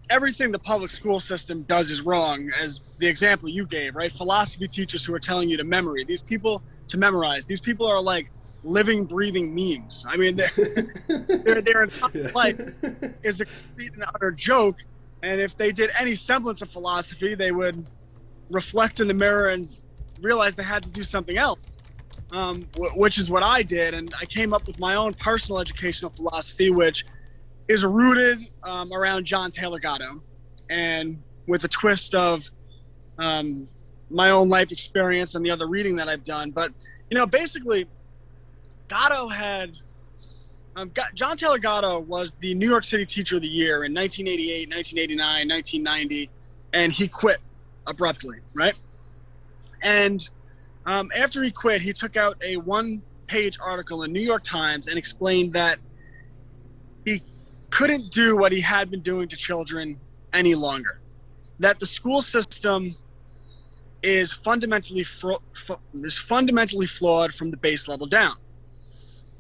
everything the public school system does is wrong, as the example you gave, right? Philosophy teachers who are telling you to memorize. These people are like living, breathing memes. I mean, their entire life is a complete and utter joke. And if they did any semblance of philosophy, they would reflect in the mirror and realize they had to do something else, which is what I did. And I came up with my own personal educational philosophy, which is rooted around John Taylor Gatto, and with a twist of my own life experience and the other reading that I've done. But, basically, Gatto had John Taylor Gatto was the New York City Teacher of the Year in 1988, 1989, 1990, and he quit abruptly, right? And after he quit, he took out a one-page article in New York Times and explained that he couldn't do what he had been doing to children any longer. That the school system is fundamentally flawed from the base level down.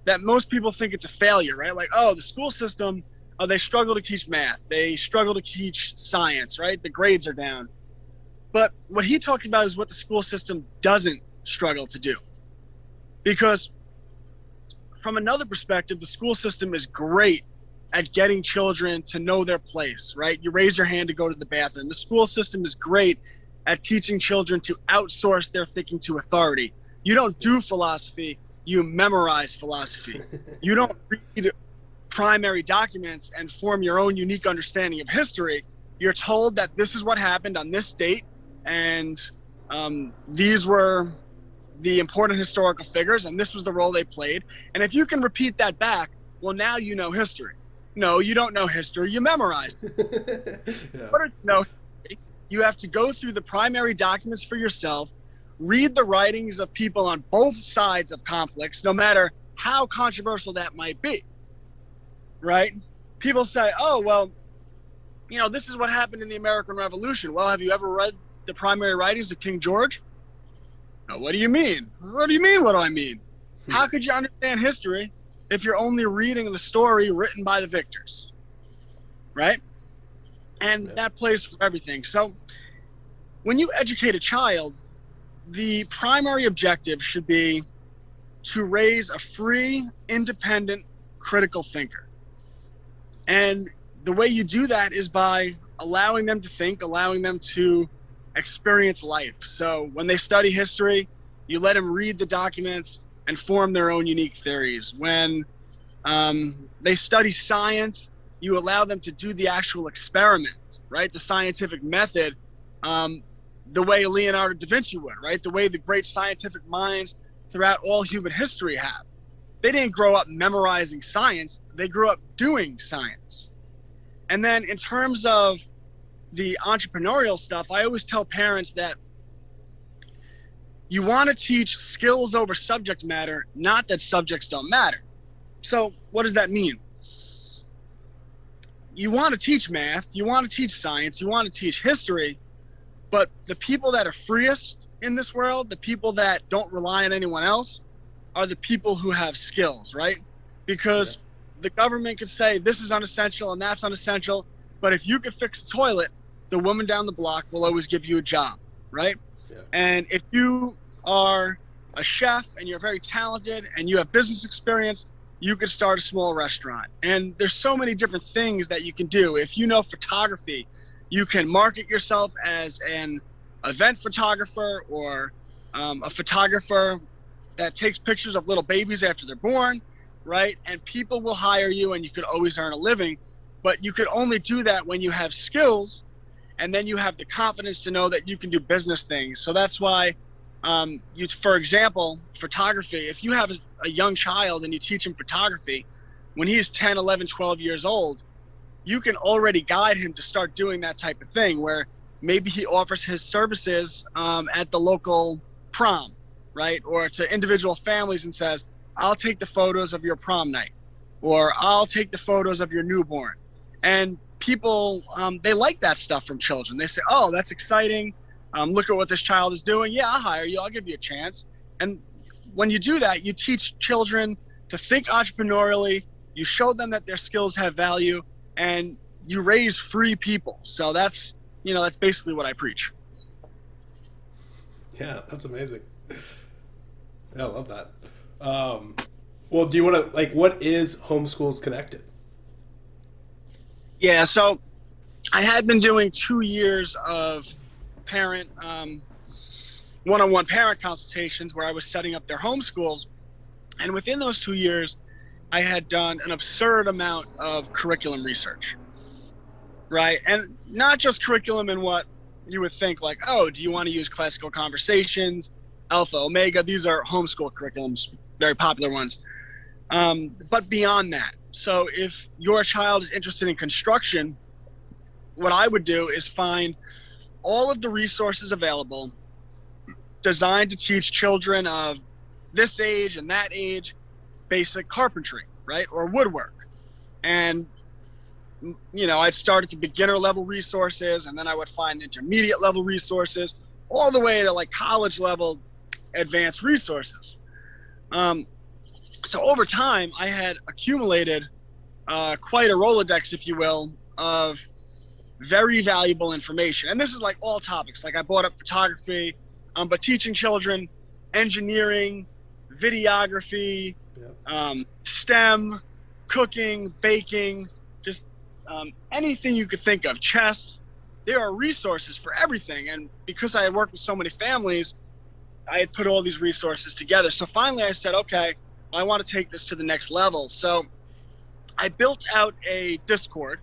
That most people think it's a failure, right? Like, oh, the school system, they struggle to teach math. They struggle to teach science, right? The grades are down. But what he talked about is what the school system doesn't struggle to do. Because from another perspective, the school system is great at getting children to know their place, right? You raise your hand to go to the bathroom. The school system is great at teaching children to outsource their thinking to authority. You don't do philosophy, you memorize philosophy. You don't read primary documents and form your own unique understanding of history. You're told that this is what happened on this date, and these were the important historical figures, and this was the role they played. And if you can repeat that back, well, now you know history. No, you don't know history. You memorized it. In order to know history, you have to go through the primary documents for yourself, read the writings of people on both sides of conflicts, no matter how controversial that might be, right? People say, oh, well, this is what happened in the American Revolution. Well, have you ever read the primary writings of King George? No, what do you mean? What do you mean, what do I mean? How could you understand history if you're only reading the story written by the victors, right? And that plays for everything. So when you educate a child, the primary objective should be to raise a free, independent, critical thinker. And the way you do that is by allowing them to think, allowing them to experience life. So when they study history, you let them read the documents and form their own unique theories. When they study science, you allow them to do the actual experiments, right? The scientific method, the way Leonardo da Vinci would, right? The way the great scientific minds throughout all human history have. They didn't grow up memorizing science, they grew up doing science. And then in terms of the entrepreneurial stuff, I always tell parents that you want to teach skills over subject matter, not that subjects don't matter. So what does that mean? You want to teach math, you want to teach science, you want to teach history, but the people that are freest in this world, the people that don't rely on anyone else, are the people who have skills, right? Because the government could say this is unessential and that's unessential, but if you could fix the toilet, the woman down the block will always give you a job, right? Yeah. And if you are a chef and you're very talented and you have business experience, you could start a small restaurant. And there's so many different things that you can do. If you know photography, you can market yourself as an event photographer or a photographer that takes pictures of little babies after they're born, right? And people will hire you and you could always earn a living, but you could only do that when you have skills and then you have the confidence to know that you can do business things. So that's why for example, photography, if you have a young child and you teach him photography, when he's 10, 11, 12 years old, you can already guide him to start doing that type of thing where maybe he offers his services at the local prom, right? Or to individual families and says, I'll take the photos of your prom night, or I'll take the photos of your newborn. And people, they like that stuff from children. They say, oh, that's exciting. Look at what this child is doing. Yeah, I'll hire you. I'll give you a chance. And when you do that, you teach children to think entrepreneurially. You show them that their skills have value, and you raise free people. So that's basically what I preach. Yeah, that's amazing. Yeah, I love that. Well, do you want to, like, what is Homeschools Connected? Yeah, so I had been doing 2 years of parent one-on-one parent consultations where I was setting up their homeschools. And within those 2 years, I had done an absurd amount of curriculum research, right? And not just curriculum in what you would think like, oh, do you want to use classical conversations, alpha, omega? These are homeschool curriculums, very popular ones. But beyond that. So if your child is interested in construction, what I would do is find all of the resources available designed to teach children of this age and that age basic carpentry, right? Or woodwork. And I'd start at the beginner level resources, and then I would find intermediate level resources, all the way to like college level advanced resources. So over time, I had accumulated quite a Rolodex, if you will, of very valuable information. And this is like all topics. Like I brought up photography, but teaching children engineering, videography, STEM, cooking, baking, just anything you could think of, chess. There are resources for everything. And because I had worked with so many families, I had put all these resources together. So finally I said, okay, I want to take this to the next level. So I built out a Discord,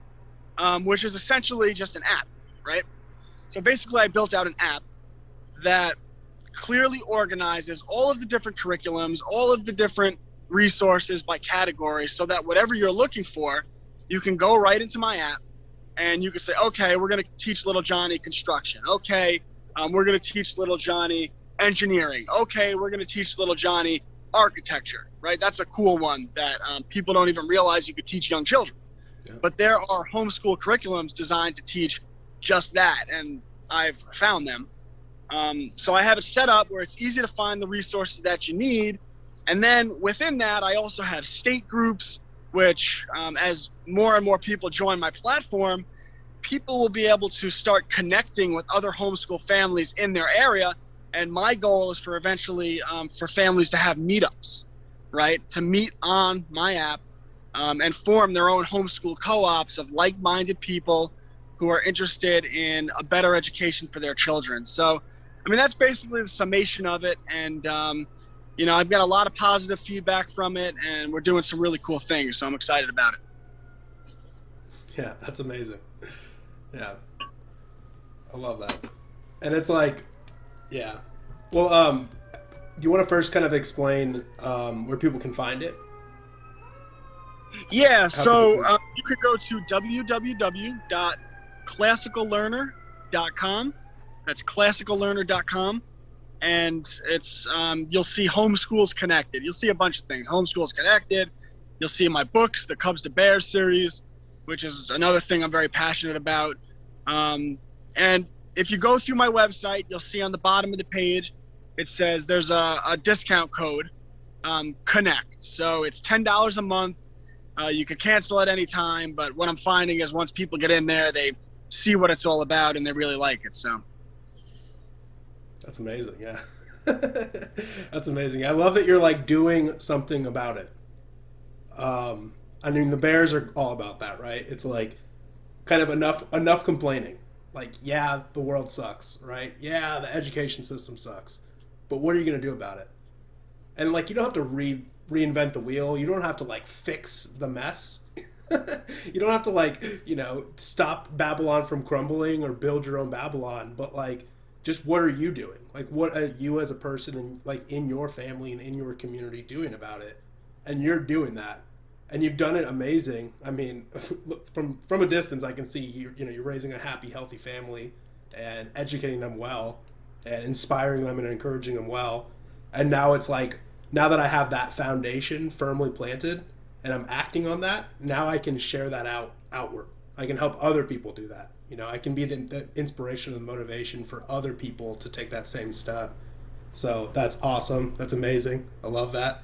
which is essentially just an app, right? So basically I built out an app that clearly organizes all of the different curriculums, all of the different resources by category, so that whatever you're looking for, you can go right into my app and you can say, okay, we're going to teach little Johnny construction. Okay, we're going to teach little Johnny engineering. Okay, we're going to teach little Johnny architecture, right? That's a cool one that people don't even realize you could teach young children. Yeah. But there are homeschool curriculums designed to teach just that, and I've found them. So I have it set up where it's easy to find the resources that you need. And then within that, I also have state groups, which as more and more people join my platform, people will be able to start connecting with other homeschool families in their area. And my goal is for eventually for families to have meetups, right? To meet on my app and form their own homeschool co-ops of like-minded people who are interested in a better education for their children. So, I mean, that's basically the summation of it. And, I've got a lot of positive feedback from it, and we're doing some really cool things. So I'm excited about it. Yeah, that's amazing. Yeah. I love that. And it's like, yeah. Well, do you want to first kind of explain where people can find it? Yeah, so you could go to www.classicallearner.com. That's classicallearner.com. And it's you'll see Homeschools Connected. You'll see a bunch of things. Homeschools Connected. You'll see my books, the Cubs to Bears series, which is another thing I'm very passionate about. And if you go through my website, you'll see on the bottom of the page, it says there's a discount code, Connect. So it's $10 a month. You could cancel at any time, but what I'm finding is once people get in there, they see what it's all about and they really like it. So that's amazing. Yeah. That's amazing. I love that you're like doing something about it. I mean, the Bears are all about that, right? It's like kind of enough complaining. Like, yeah, the world sucks, right? Yeah, the education system sucks. But what are you going to do about it? And like, you don't have to reinvent the wheel. You don't have to like fix the mess. You don't have to like, stop Babylon from crumbling or build your own Babylon. But like, just what are you doing? Like, what are you as a person and like in your family and in your community doing about it? And you're doing that. And you've done it amazing. I mean, from a distance, I can see you're raising a happy, healthy family and educating them well and inspiring them and encouraging them well. And now it's like, now that I have that foundation firmly planted and I'm acting on that, now I can share that outward. I can help other people do that. I can be the inspiration and the motivation for other people to take that same step. So that's awesome. That's amazing. I love that.